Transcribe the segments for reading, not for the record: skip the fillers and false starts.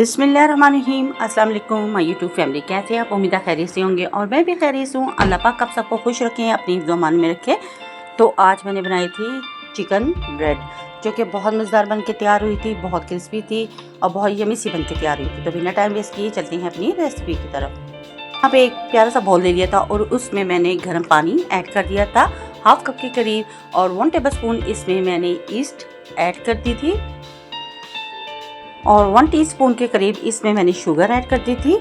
बिस्मिल्लाहिर्रहमानिर्रहीम। अस्सलाम वालेकुम माय यूट्यूब फैमिली, कैसे हैं आप? उम्मीद है खैरियत से होंगे और मैं भी खैरियत से हूँ। अल्लाह पाक आप सबको खुश रखें, अपनी ज़ुबान में रखे। तो आज मैंने बनाई थी चिकन ब्रेड, जो कि बहुत मज़ेदार बन के तैयार हुई थी, बहुत क्रिस्पी थी और बहुत यमी सी बन के तैयार हुई थी। तो बिना टाइम वेस्ट किए चलते हैं अपनी रेसिपी की तरफ। यहाँ पे एक प्यारा सा बॉल ले लिया था और उसमें मैंने गर्म पानी ऐड कर दिया था हाफ कप के करीब, और 1 टेबलस्पून इसमें मैंने ईस्ट ऐड कर दी थी और 1 टीस्पून के करीब इसमें मैंने शुगर ऐड कर दी थी।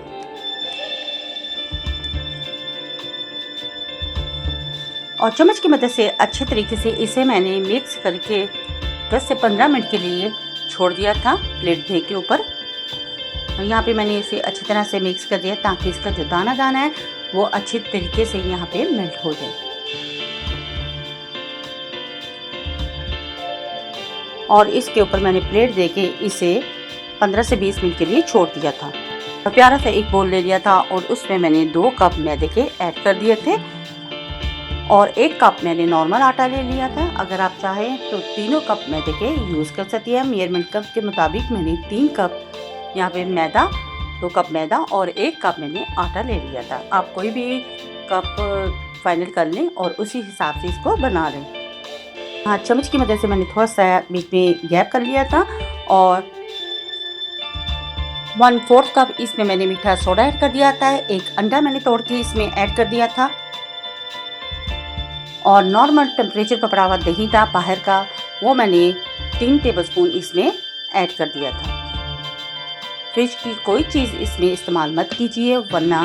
और चम्मच की मदद से अच्छे तरीके से इसे मैंने मिक्स करके 10 से 15 मिनट के लिए छोड़ दिया था प्लेट दे के ऊपर। और यहाँ पे मैंने इसे अच्छी तरह से मिक्स कर दिया ताकि इसका जो दाना दाना है वो अच्छी तरीके से यहाँ पे मेल्ट हो जाए। और इसके ऊपर मैंने प्लेट दे के इसे 15 से 20 मिनट के लिए छोड़ दिया था। और प्यारा सा एक बोल ले लिया था और उसमें मैंने 2 कप मैदे के ऐड कर दिए थे और 1 कप मैंने नॉर्मल आटा ले लिया था। अगर आप चाहें तो तीनों कप मैदे के यूज़ कर सकती हैं। मेजरमेंट कप के मुताबिक मैंने 3 कप यहाँ पे मैदा, 2 कप मैदा और 1 कप मैंने आटा ले लिया था। आप कोई भी कप फाइनल कर लें और उसी हिसाब से इसको बना लें। हाँ, चम्मच की मदद से मैंने थोड़ा सा बीच में गैप कर लिया था और 1/4 कप इसमें मैंने मीठा सोडा ऐड कर दिया था। 1 अंडा मैंने तोड़ के इसमें ऐड कर दिया था और नॉर्मल टेम्परेचर पर पड़ा हुआ दही था बाहर का, वो मैंने 3 टेबलस्पून इसमें ऐड कर दिया था। फ्रिज की कोई चीज़ इसमें इस्तेमाल मत कीजिए वरना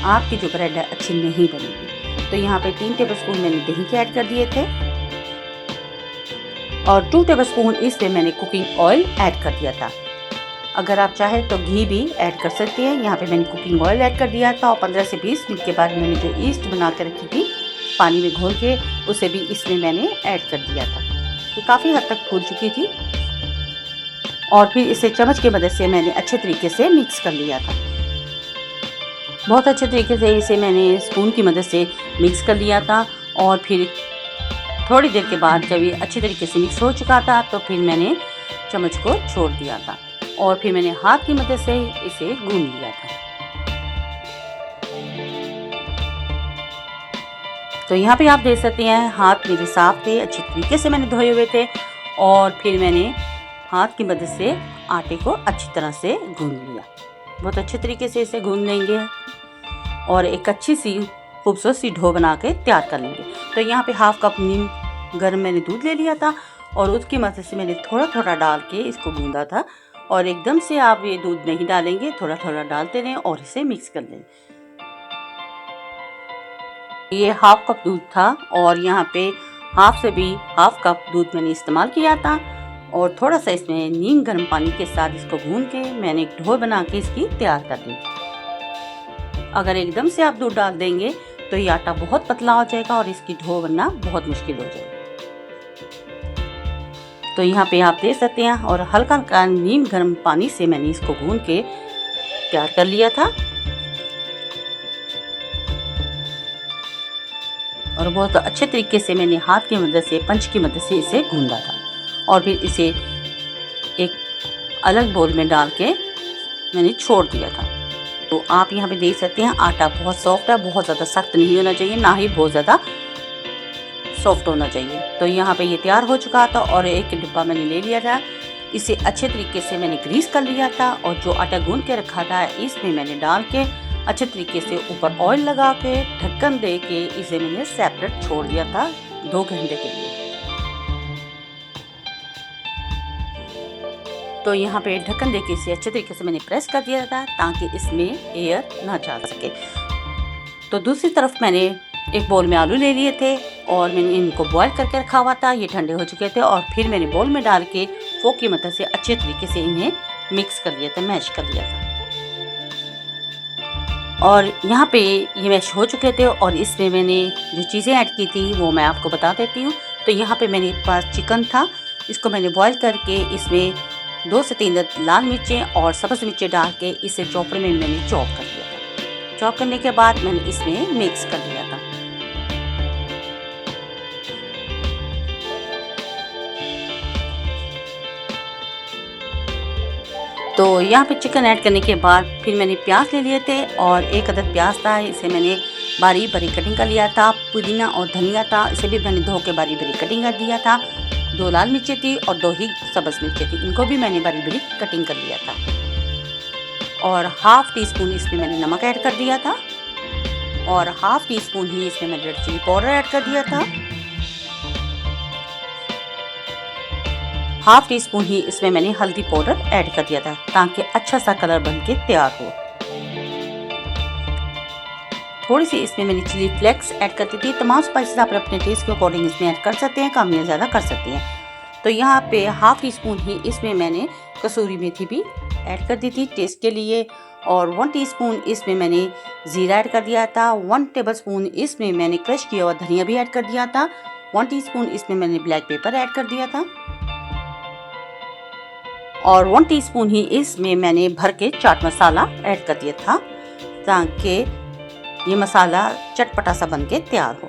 आपकी जो ब्रेड है अच्छी नहीं बनेगी। तो यहाँ पे 3 टेबलस्पून मैंने दही के ऐड कर दिए थे और 2 टेबलस्पून इसमें मैंने कुकिंग ऑयल ऐड कर दिया था। अगर आप चाहें तो घी भी ऐड कर सकते हैं। यहाँ पे मैंने कुकिंग ऑयल ऐड कर दिया था और 15 से 20 मिनट के बाद मैंने जो ईस्ट बना कर रखी थी पानी में घोल के, उसे भी इसमें मैंने ऐड कर दिया था। ये काफ़ी हद तक फूल चुकी थी और फिर इसे चम्मच की मदद से मैंने अच्छे तरीके से मिक्स कर लिया था। बहुत अच्छे तरीके से इसे मैंने स्पून की मदद से मिक्स कर लिया था और फिर थोड़ी देर के बाद जब ये अच्छे तरीके से मिक्स हो चुका था तो फिर मैंने चम्मच को छोड़ दिया था और फिर मैंने हाथ की मदद से इसे गूंद लिया था। तो यहाँ पे आप देख सकते हैं हाथ मेरे साफ थे, अच्छे तरीके से मैंने धोए हुए थे और फिर मैंने हाथ की मदद से आटे को अच्छी तरह से गूंद लिया। बहुत अच्छे तरीके से इसे गूंद लेंगे और एक अच्छी सी खूबसूरत सी डो बना के तैयार कर लेंगे। तो यहाँ पे हाफ कप नीम गर्म मैंने दूध ले लिया था और उसकी मदद से मैंने थोड़ा थोड़ा डाल के इसको गूंदा था। और एकदम से आप ये दूध नहीं डालेंगे, थोड़ा थोड़ा डालते रहें और इसे मिक्स कर लें। ये हाफ कप दूध था और यहाँ पे हाफ से भी हाफ कप दूध मैंने इस्तेमाल किया था और थोड़ा सा इसमें नीम गर्म पानी के साथ इसको भून के मैंने एक डो बना के इसकी तैयार कर दी। अगर एकदम से आप दूध डाल देंगे तो ये आटा बहुत पतला हो जाएगा और इसकी डो बनना बहुत मुश्किल हो जाएगी। तो यहाँ पे आप देख सकते हैं और हल्का हल्का नीम गर्म पानी से मैंने इसको भून के तैयार कर लिया था और बहुत अच्छे तरीके से मैंने हाथ की मदद से, पंच की मदद से इसे गूंदा था और फिर इसे एक अलग बोल में डाल के मैंने छोड़ दिया था। तो आप यहाँ पे देख सकते हैं आटा बहुत सॉफ्ट है, बहुत ज़्यादा सख्त नहीं होना चाहिए, ना ही बहुत ज़्यादा सॉफ्ट होना चाहिए। तो यहाँ पे ये तैयार हो चुका था और एक डिब्बा मैंने ले लिया था, इसे अच्छे तरीके से मैंने ग्रीस कर लिया था और जो आटा गूंद के रखा था इसमें मैंने डाल के अच्छे तरीके से ऊपर ऑयल लगा के ढक्कन दे के इसे मैंने सेपरेट छोड़ दिया था 2 घंटे के लिए। तो यहाँ पे ढक्कन दे के इसे अच्छे तरीके से मैंने प्रेस कर दिया था ताकि इसमें एयर ना जा सके। तो दूसरी तरफ मैंने एक बोल में आलू ले लिए थे और मैंने इनको बॉईल करके रखा हुआ था, ये ठंडे हो चुके थे और फिर मैंने बोल में डाल के फोक की मदद से अच्छे तरीके से इन्हें मिक्स कर लिया था, मैश कर लिया था। और यहाँ पे ये मैश हो चुके थे और इसमें मैंने जो चीज़ें ऐड की थी वो मैं आपको बता देती हूँ। तो यहाँ पे मेरे पास चिकन था, इसको मैंने बॉईल करके इसमें 2 से 3 लाल मिर्चें और सब्ज़ मिर्चें डाल के इसे चॉपर में मैंने चॉप कर लिया था। चॉप करने के बाद मैंने इसमें मिक्स कर लिया था। तो यहाँ पे चिकन ऐड करने के बाद फिर मैंने प्याज ले लिए थे और एक अदद प्याज था, इसे मैंने बारीक बारीक कटिंग कर लिया था। पुदीना और धनिया था, इसे भी मैंने धो के बारीक बारीक कटिंग कर दिया था। 2 लाल मिर्चें थी और 2 ही सब्ज़ मिर्चें थी, इनको भी मैंने बारीक बारीक कटिंग कर लिया था। और हाफ़ टी स्पून इसमें मैंने नमक ऐड कर दिया था और हाफ़ टी स्पून ही इसमें मैंने रेड चिली पाउडर ऐड कर दिया था। हाफ़ टी स्पून ही इसमें मैंने हल्दी पाउडर ऐड कर दिया था ताकि अच्छा सा कलर बन के तैयार हो। थोड़ी सी इसमें मैंने चिली फ्लेक्स ऐड कर दी थी। तमाम स्पाइसेस आप अपने टेस्ट के अकॉर्डिंग इसमें ऐड कर सकते हैं, कम या ज़्यादा कर सकते हैं। तो यहाँ पे हाफ़ टी स्पून ही इसमें मैंने कसूरी मेथी भी ऐड कर दी थी टेस्ट के लिए और 1 टीस्पून इसमें मैंने ज़ीरा ऐड कर दिया था। 1 टेबलस्पून इसमें मैंने क्रश किया हुआ धनिया भी ऐड कर दिया था। 1 टीस्पून इसमें मैंने ब्लैक पेपर ऐड कर दिया था और 1 टीस्पून ही इसमें मैंने भर के चाट मसाला ऐड कर दिया था ताकि ये मसाला चटपटा सा बन के तैयार हो।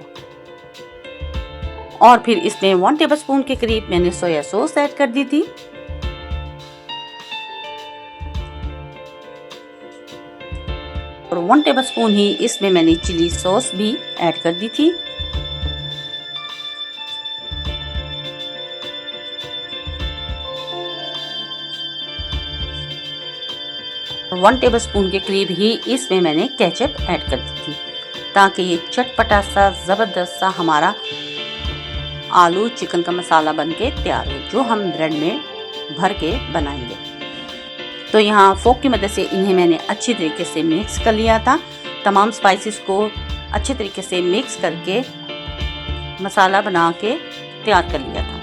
और फिर इसमें 1 टेबलस्पून के करीब मैंने सोया सॉस ऐड कर दी थी और 1 टेबलस्पून ही इसमें मैंने चिली सॉस भी ऐड कर दी थी। और 1 टेबलस्पून के करीब ही इसमें मैंने केचप ऐड कर दी थी ताकि ये चटपटा सा ज़बरदस्त सा हमारा आलू चिकन का मसाला बन के तैयार हो जो हम ब्रेड में भर के बनाएंगे। तो यहाँ फोक की मदद से इन्हें मैंने अच्छी तरीके से मिक्स कर लिया था। तमाम स्पाइसेस को अच्छे तरीके से मिक्स करके मसाला बना के तैयार कर लिया था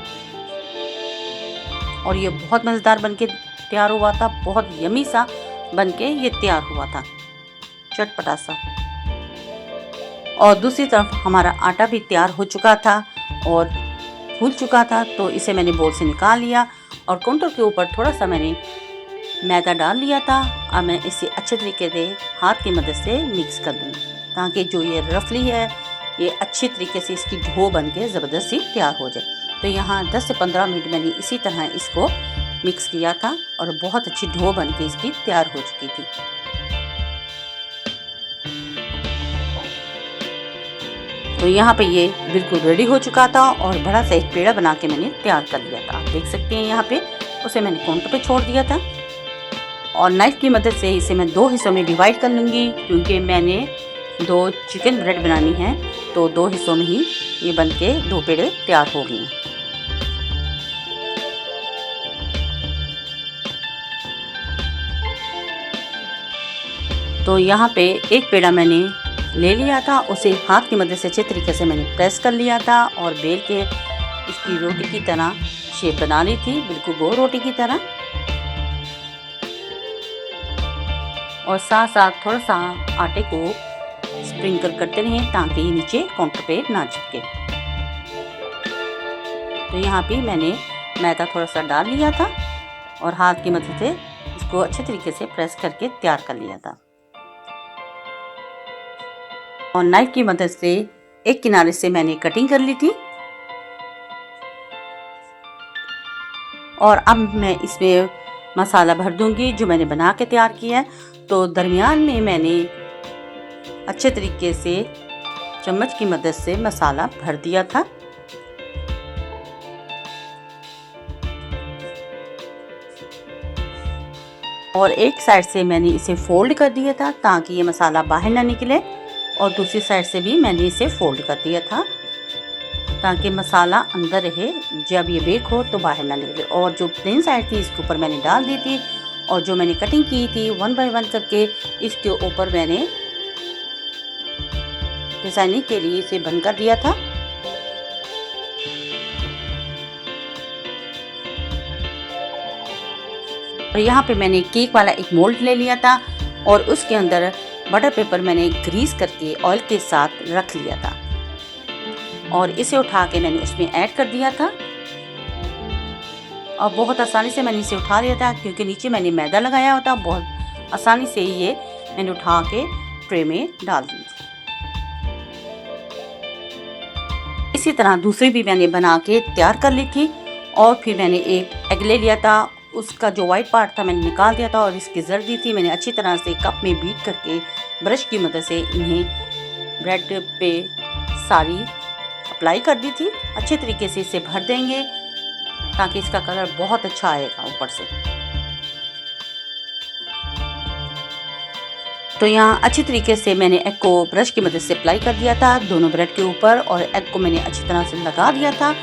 और ये बहुत मज़ेदार बन के तैयार हुआ था, बहुत यमी सा बन के ये तैयार हुआ था, चटपटा सा। और दूसरी तरफ हमारा आटा भी तैयार हो चुका था और फूल चुका था, तो इसे मैंने बोल से निकाल लिया और काउंटर के ऊपर थोड़ा सा मैंने मैदा डाल लिया था। अब मैं इसे अच्छे तरीके से हाथ की मदद से मिक्स कर दूँगी ताकि जो ये रफली है ये अच्छी तरीके से इसकी डो बन के ज़बरदस्त सी तैयार हो जाए। तो यहाँ 10 से 15 मिनट मैंने इसी तरह इसको मिक्स किया था और बहुत अच्छी डो बन के इसकी तैयार हो चुकी थी। तो यहाँ पे ये बिल्कुल रेडी हो चुका था और बड़ा सा एक पेड़ा बना के मैंने तैयार कर लिया था। आप देख सकते हैं यहाँ पे उसे मैंने काउंटर पे छोड़ दिया था और नाइफ की मदद से इसे मैं 2 हिस्सों में डिवाइड कर लूँगी क्योंकि मैंने 2 चिकन ब्रेड बनानी है, तो 2 हिस्सों में ही ये बन के 2 पेड़े तैयार हो गए। तो यहाँ पे एक पेड़ा मैंने ले लिया था, उसे हाथ की मदद से अच्छे तरीके से मैंने प्रेस कर लिया था और बेल के इसकी रोटी की तरह शेप बना ली थी, बिल्कुल गोल रोटी की तरह। और साथ साथ थोड़ा सा आटे को स्प्रिंकल करते रहें ताकि ये नीचे काउंटर पे ना चिपके। तो यहाँ पे मैंने मैदा थोड़ा सा डाल लिया था और हाथ की मदद से इसको अच्छे तरीके से प्रेस करके तैयार कर लिया था और नाइफ की मदद से एक किनारे से मैंने कटिंग कर ली थी। और अब मैं इसमें मसाला भर दूंगी जो मैंने बना के तैयार किया है। तो दरमियान में मैंने अच्छे तरीके से चम्मच की मदद से मसाला भर दिया था और एक साइड से मैंने इसे फोल्ड कर दिया था ताकि ये मसाला बाहर ना निकले और दूसरी साइड से भी मैंने इसे फोल्ड कर दिया था ताकि मसाला अंदर रहे, जब ये बेक हो तो बाहर ना निकले। और जो प्लेन साइड थी इसके ऊपर मैंने डाल दी थी और जो मैंने कटिंग की थी 1 बाय 1 करके इसके ऊपर मैंने डिजाइनिंग के लिए इसे बंद कर दिया था। और यहाँ पे मैंने केक वाला एक मोल्ड ले लिया था और उसके अंदर बटर पेपर मैंने ग्रीस करके ऑयल के साथ रख लिया था और इसे उठा के मैंने उसमें ऐड कर दिया था और बहुत आसानी से मैंने इसे उठा लिया था क्योंकि नीचे मैंने मैदा लगाया होता। बहुत आसानी से ये मैंने उठा के ट्रे में डाल दी। इसी तरह दूसरी भी मैंने बना के तैयार कर ली थी और फिर मैंने एक एग ले लिया था उसका जो वाइट पार्ट था मैंने निकाल दिया था और इसकी जर्दी थी मैंने अच्छी तरह से कप में बीट करके ब्रश की मदद से इन्हें ब्रेड पे सारी अप्लाई कर दी थी। अच्छे तरीके से इसे भर देंगे ताकि इसका कलर बहुत अच्छा आएगा ऊपर से। तो यहाँ अच्छी तरीके से मैंने एग को ब्रश की मदद से अप्लाई कर दिया था दोनों ब्रेड के ऊपर और एग को मैंने अच्छी तरह से लगा दिया था।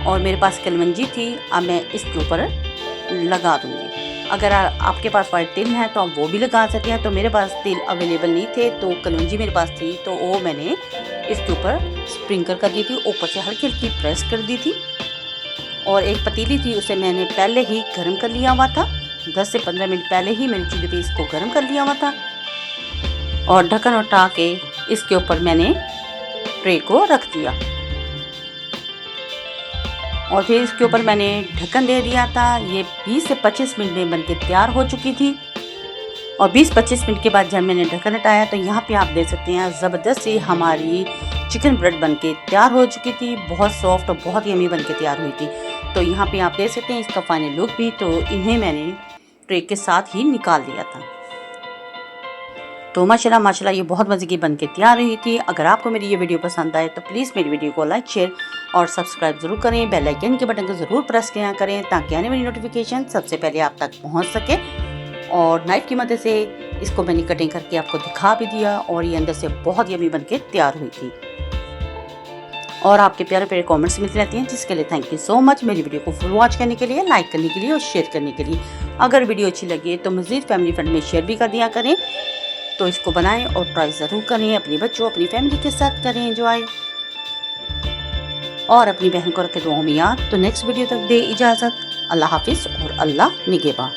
और मेरे पास कलवंजी थी, अब मैं इसके ऊपर लगा दूँगी। अगर आपके पास वाइट तिल है तो आप वो भी लगा सकते हैं। तो मेरे पास तिल अवेलेबल नहीं थे तो कलवंजी मेरे पास थी तो वो मैंने इसके ऊपर स्प्रिंकल कर दी थी, ऊपर से हल्की हल्की प्रेस कर दी थी। और एक पतीली थी उसे मैंने पहले ही गर्म कर लिया हुआ था, 10 से 15 मिनट पहले ही मैंने चूल्हे पे इसको गर्म कर लिया हुआ था। और ढक्कन उठा के इसके ऊपर मैंने ट्रे को रख दिया और फिर इसके ऊपर मैंने ढक्कन दे दिया था। ये 20 से 25 मिनट में बनके तैयार हो चुकी थी। और 20-25 मिनट के बाद जब मैंने ढक्कन हटाया तो यहाँ पे आप देख सकते हैं ज़बरदस्त सी हमारी चिकन ब्रेड बनके तैयार हो चुकी थी। बहुत सॉफ्ट और बहुत यमी बनके तैयार हुई थी। तो यहाँ पे आप देख सकते हैं इसका फाइनल लुक भी। तो इन्हें मैंने ट्रे के साथ ही निकाल दिया था। तो माशाल्लाह ये बहुत मज़े की बनके तैयार हुई थी। अगर आपको मेरी ये वीडियो पसंद आए तो प्लीज़ मेरी वीडियो को लाइक शेयर और सब्सक्राइब ज़रूर करें। बेल आइकन के बटन को ज़रूर प्रेस किया करें ताकि आने वाली नोटिफिकेशन सबसे पहले आप तक पहुंच सके। और नाइफ़ की मदद से इसको मैंने कटिंग करके आपको दिखा भी दिया और ये अंदर से बहुत यमी बनके तैयार हुई थी। और आपके प्यारे प्यारे कमेंट्स मिलते रहती हैं जिसके लिए थैंक यू सो मच। मेरी वीडियो को फुल वॉच करने के लिए, लाइक करने के लिए और शेयर करने के लिए। अगर वीडियो अच्छी लगी तो मज़ीद फैमिली फ्रेंड में शेयर भी कर दिया करें। तो इसको बनाएं और ट्राई ज़रूर करें, अपने बच्चों अपनी फैमिली के साथ करें एंजॉय और अपनी बहन को रखें दुआओं में याद। तो नेक्स्ट वीडियो तक दे इजाज़त। अल्लाह हाफिज़ और अल्लाह निगहबान।